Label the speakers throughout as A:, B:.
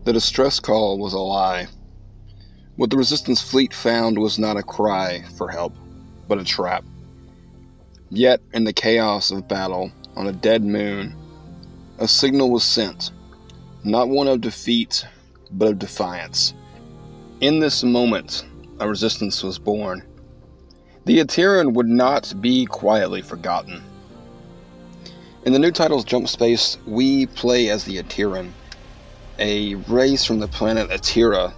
A: The distress call was a lie. What the Resistance fleet found was not a cry for help, but a trap. Yet, in the chaos of battle, on a dead moon, a signal was sent, not one of defeat, but of defiance. In this moment, a resistance was born. The Atiran would not be quietly forgotten. In the new title's Jump Space, we play as the Atiran, a race from the planet Atira.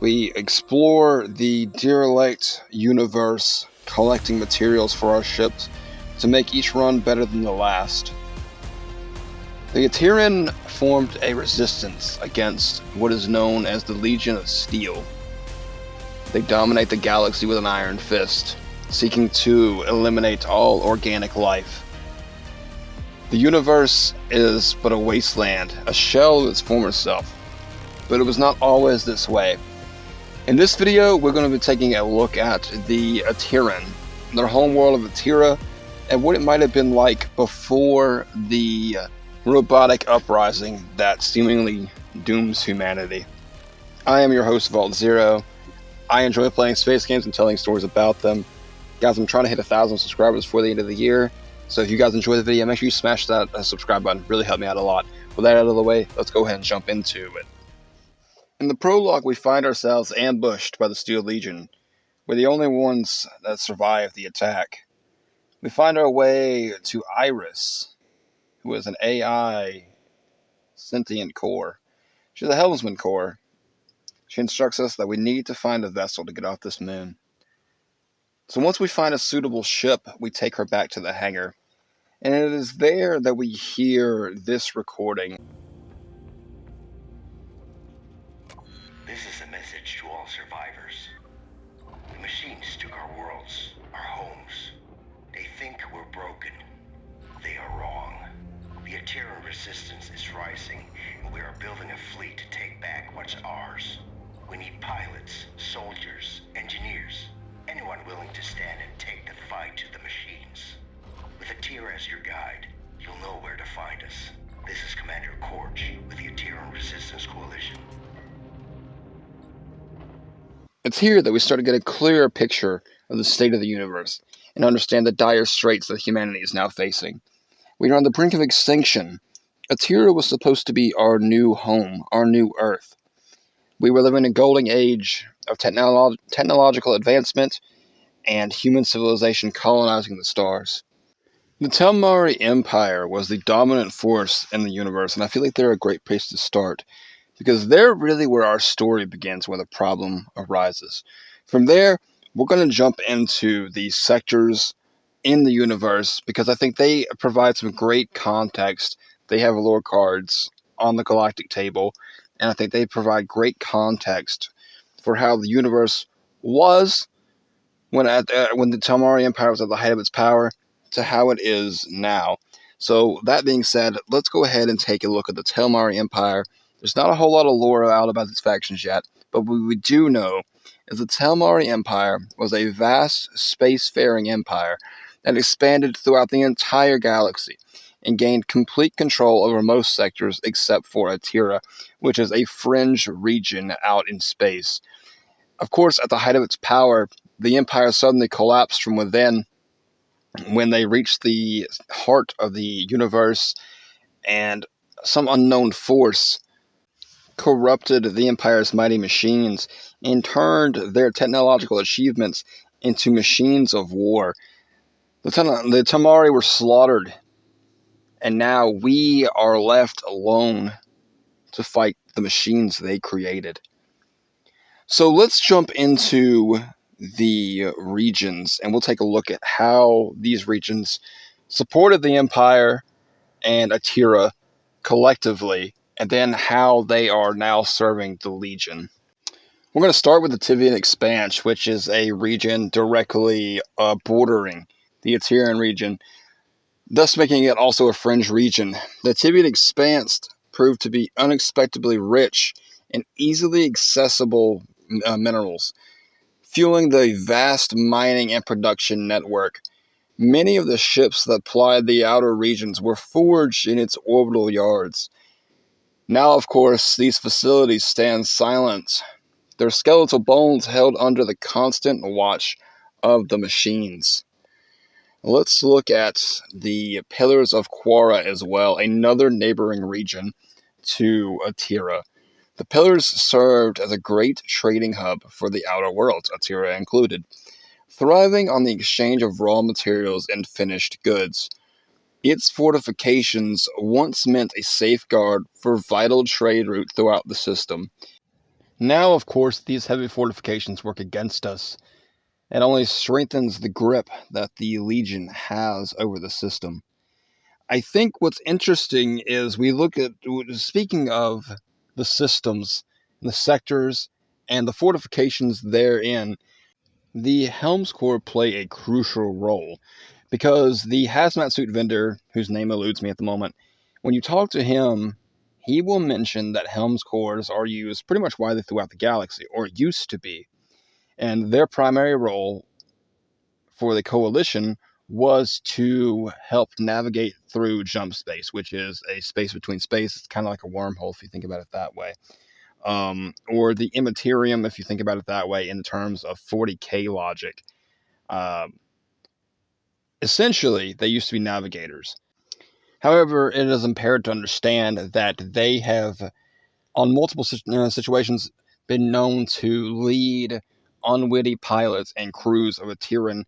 A: We explore the derelict universe, collecting materials for our ships to make each run better than the last. The Atiran formed a resistance against what is known as the Legion of Steel. They dominate the galaxy with an iron fist, seeking to eliminate all organic life. The universe is but a wasteland, a shell of its former self, but it was not always this way. In this video, we're going to be taking a look at the Atiran, their homeworld of Atira, and what it might have been like before the robotic uprising that seemingly dooms humanity. I am your host, Vault Zero. I enjoy playing space games and telling stories about them. Guys, I'm trying to hit 1,000 subscribers before the end of the year, so if you guys enjoy the video, make sure you smash that subscribe button. Really help me out a lot. With that out of the way, let's go ahead and jump into it. In the prologue, we find ourselves ambushed by the Steel Legion. We're the only ones that survive the attack. We find our way to Iris, who is an AI sentient core. She's a helmsman core. She instructs us that we need to find a vessel to get off this moon. So once we find a suitable ship, we take her back to the hangar. And it is there that we hear this recording.
B: This is a message to all survivors. The machines took our worlds, our homes. They think we're broken. They are wrong. The Atiran resistance is rising, and we are building a fleet to take back what's ours. We need pilots, soldiers, engineers, anyone willing to stand and take the fight to the machines. With Atira as your guide, you'll know where to find us. This is Commander Korch with the Atiran Resistance Coalition.
A: It's here that we start to get a clearer picture of the state of the universe and understand the dire straits that humanity is now facing. We are on the brink of extinction. Atira was supposed to be our new home, our new Earth. We were living in a golden age of technological advancement and human civilization colonizing the stars. The Telmari Empire was the dominant force in the universe, and I feel like they're a great place to start, because they're really where our story begins, where the problem arises. From there, we're going to jump into the sectors in the universe, because I think they provide some great context. They have lore cards on the galactic table, and I think they provide great context for how the universe was when the Telmari Empire was at the height of its power to how it is now. So that being said, let's go ahead and take a look at the Telmari Empire. There's not a whole lot of lore out about its factions yet, but what we do know is the Telmari Empire was a vast spacefaring empire that expanded throughout the entire galaxy and gained complete control over most sectors except for Atira, which is a fringe region out in space. Of course, at the height of its power, the empire suddenly collapsed from within when they reached the heart of the universe, and some unknown force corrupted the Empire's mighty machines and turned their technological achievements into machines of war. The Telmari were slaughtered, and now we are left alone to fight the machines they created. So let's jump into the regions, and we'll take a look at how these regions supported the Empire and Atira collectively, and then how they are now serving the Legion. We're going to start with the Tivian Expanse, which is a region directly bordering the Atiran region, thus making it also a fringe region. The Tivian Expanse proved to be unexpectedly rich in easily accessible minerals, fueling the vast mining and production network. Many of the ships that plied the outer regions were forged in its orbital yards. Now, of course, these facilities stand silent, their skeletal bones held under the constant watch of the machines. Let's look at the Pillars of Quora as well, another neighboring region to Atira. The Pillars served as a great trading hub for the outer worlds, Atira included, thriving on the exchange of raw materials and finished goods. Its fortifications once meant a safeguard for vital trade route throughout the system. Now, of course, these heavy fortifications work against us. It only strengthens the grip that the Legion has over the system. I think what's interesting is we look at, speaking of the systems, the sectors, and the fortifications therein, the Helms Corps play a crucial role because the hazmat suit vendor, whose name eludes me at the moment, when you talk to him, he will mention that Helms Corps are used pretty much widely throughout the galaxy, or used to be. And their primary role for the Coalition was to help navigate through jump space, which is a space between space. It's kind of like a wormhole if you think about it that way. Or the Immaterium, if you think about it that way, in terms of 40K logic. Um, Essentially, they used to be navigators. However, it is imperative to understand that they have, on multiple situations, been known to lead unwitty pilots and crews of Atiran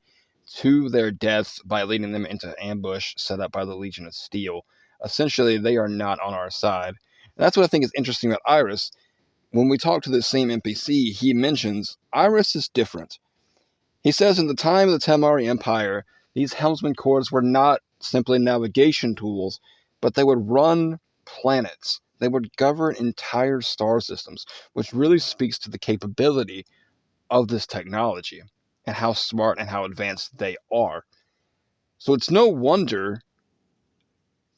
A: to their deaths by leading them into ambush set up by the Legion of Steel. Essentially, they are not on our side. And that's what I think is interesting about Iris. When we talk to the same NPC, he mentions Iris is different. He says in the time of the Telmari Empire, these helmsman corps were not simply navigation tools, but they would run planets. They would govern entire star systems, which really speaks to the capability of this technology and how smart and how advanced they are. So it's no wonder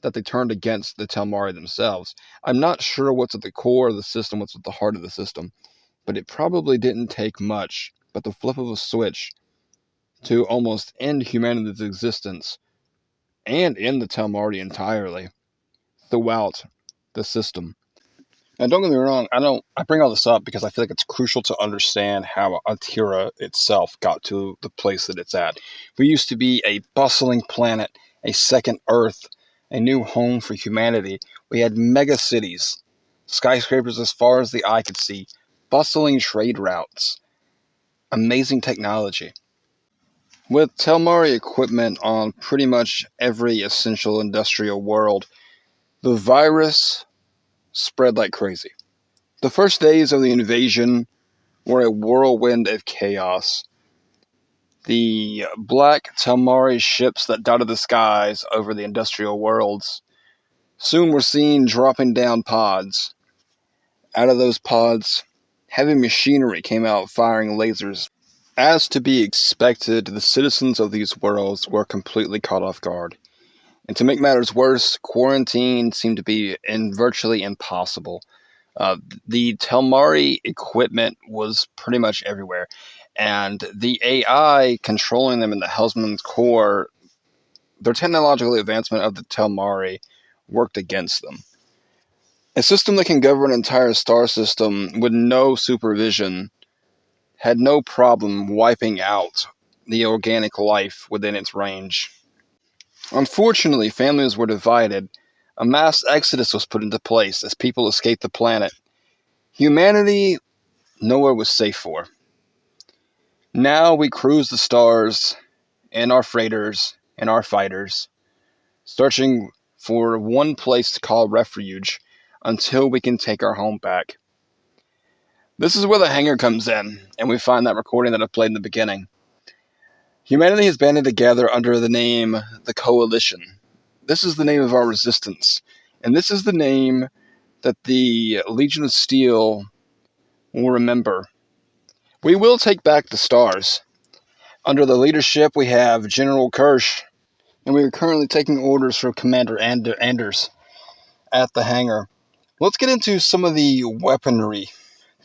A: that they turned against the Telmari themselves. I'm not sure what's at the core of the system, what's at the heart of the system, but it probably didn't take much but the flip of a switch to almost end humanity's existence and end the Telmari entirely throughout the system. And don't get me wrong, I bring all this up because I feel like it's crucial to understand how Atira itself got to the place that it's at. We used to be a bustling planet, a second Earth, a new home for humanity. We had mega cities, skyscrapers as far as the eye could see, bustling trade routes, amazing technology. With Telmari equipment on pretty much every essential industrial world, the virus spread like crazy. The first days of the invasion were a whirlwind of chaos. The black Telmari ships that dotted the skies over the industrial worlds soon were seen dropping down pods. Out of those pods, heavy machinery came out firing lasers. As to be expected, the citizens of these worlds were completely caught off guard. And to make matters worse, quarantine seemed to be virtually impossible. Uh, the Telmari equipment was pretty much everywhere, and the AI controlling them in the Hellsman's core, their technological advancement of the Telmari worked against them. A system that can govern an entire star system with no supervision had no problem wiping out the organic life within its range. Unfortunately, families were divided. A mass exodus was put into place as people escaped the planet. Humanity, nowhere was safe for. Now we cruise the stars in our freighters and our fighters, searching for one place to call refuge until we can take our home back. This is where the hangar comes in, and we find that recording that I played in the beginning. Humanity has banded together under the name the Coalition. This is the name of our resistance, and this is the name that the Legion of Steel will remember. We will take back the stars. Under the leadership, we have General Kirsch, and we are currently taking orders from Commander Anders at the hangar. Let's get into some of the weaponry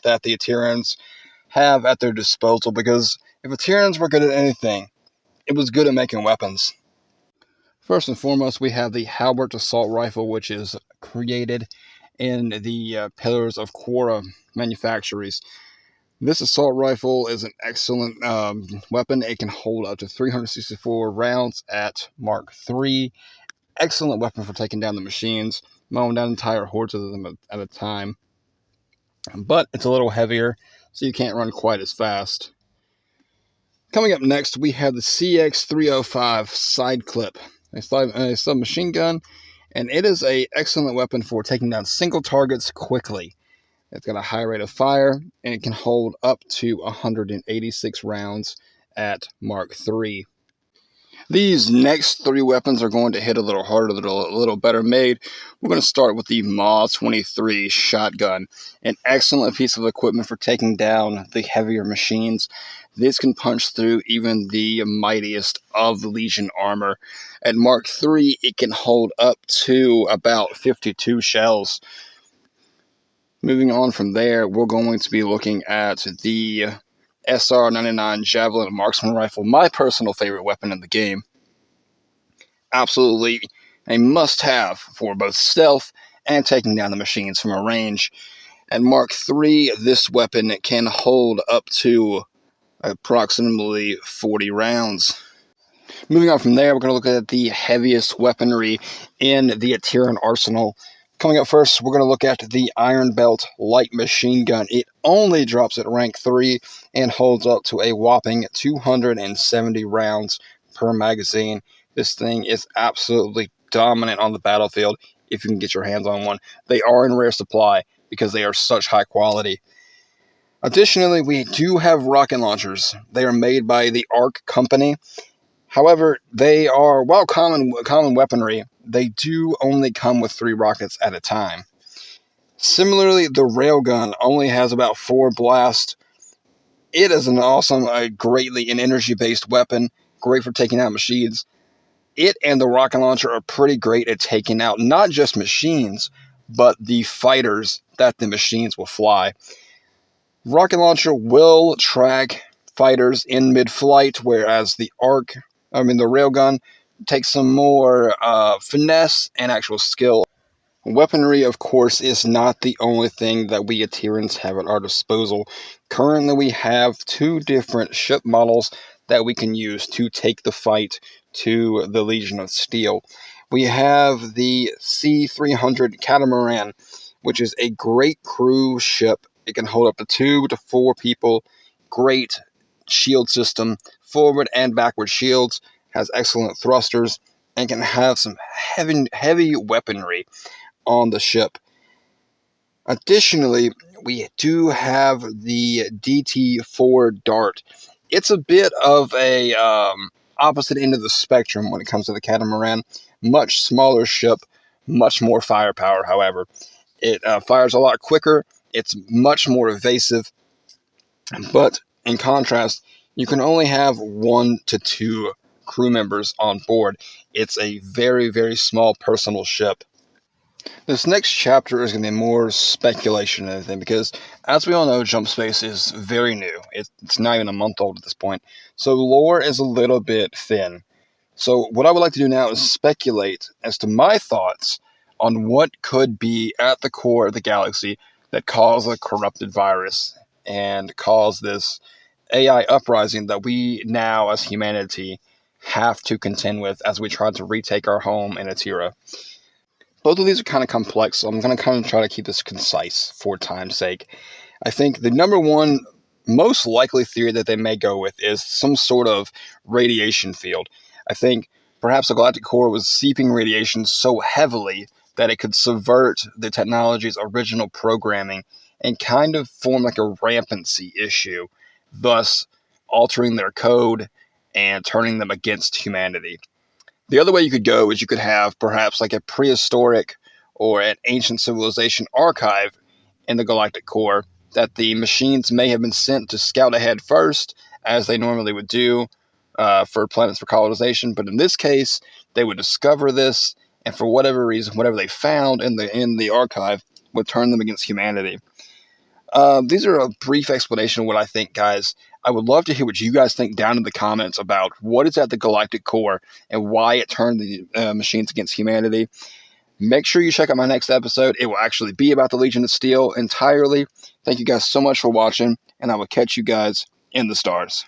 A: that the Atirans have at their disposal, because if Atirans were good at anything, it was good at making weapons. First and foremost, we have the Halbert assault rifle, which is created in the pillars of Quora manufactories. This assault rifle is an excellent weapon. It can hold up to 364 rounds at Mark III. Excellent weapon for taking down the machines, mowing down entire hordes of them at a time. But it's a little heavier, so you can't run quite as fast. Coming up next, we have the CX-305 side clip, a submachine gun, and it is an excellent weapon for taking down single targets quickly. It's got a high rate of fire, and it can hold up to 186 rounds at Mark III. These next three weapons are going to hit a little harder, a little better made. We're going to start with the Ma-23 shotgun, an excellent piece of equipment for taking down the heavier machines. This can punch through even the mightiest of Legion armor. At Mark III, it can hold up to about 52 shells. Moving on from there, we're going to be looking at the SR-99 Javelin Marksman Rifle, my personal favorite weapon in the game. Absolutely a must-have for both stealth and taking down the machines from a range. At Mark III, this weapon can hold up to approximately 40 rounds. Moving on from there, we're going to look at the heaviest weaponry in the Atiran arsenal. Coming up first, we're going to look at the Iron Belt light machine gun. It only drops at rank 3 and holds up to a whopping 270 rounds per magazine. This thing is absolutely dominant on the battlefield if you can get your hands on one. They are in rare supply because they are such high quality. Additionally, we do have rocket launchers. They are made by the ARC company. However, they are, while common weaponry, they do only come with 3 rockets at a time. Similarly, the railgun only has about 4 blasts. It is greatly an energy-based weapon, great for taking out machines. It and the rocket launcher are pretty great at taking out not just machines, but the fighters that the machines will fly. Rocket launcher will track fighters in mid-flight, whereas the railgun takes some more finesse and actual skill. Weaponry, of course, is not the only thing that we Atirans have at our disposal. Currently, we have 2 different ship models that we can use to take the fight to the Legion of Steel. We have the C-300 Catamaran, which is a great crew ship. It can hold up to 2 to 4 people. Great shield system, forward and backward shields, has excellent thrusters, and can have some heavy weaponry on the ship. Additionally, we do have the DT-4 Dart. It's a bit of a opposite end of the spectrum when it comes to the Catamaran. Much smaller ship, much more firepower, however. It fires a lot quicker, it's much more evasive, but in contrast, you can only have 1 to 2 crew members on board. It's a very, very small personal ship. This next chapter is going to be more speculation than anything because, as we all know, Jump Space is very new. It's not even a month old at this point, so lore is a little bit thin. So what I would like to do now is speculate as to my thoughts on what could be at the core of the galaxy that caused a corrupted virus and caused this AI uprising that we now, as humanity, have to contend with as we try to retake our home in Atira. Both of these are kind of complex, so I'm going to kind of try to keep this concise for time's sake. I think the number one most likely theory that they may go with is some sort of radiation field. I think perhaps the Galactic Core was seeping radiation so heavily that it could subvert the technology's original programming and kind of form like a rampancy issue, thus altering their code and turning them against humanity. The other way you could go is you could have perhaps like a prehistoric or an ancient civilization archive in the Galactic Core that the machines may have been sent to scout ahead first, as they normally would do for planets for colonization. But in this case, they would discover this, and for whatever reason, whatever they found in the archive would turn them against humanity. These are a brief explanation of what I think, guys. I would love to hear what you guys think down in the comments about what is at the Galactic Core and why it turned the machines against humanity. Make sure you check out my next episode. It will actually be about the Legion of Steel entirely. Thank you guys so much for watching, and I will catch you guys in the stars.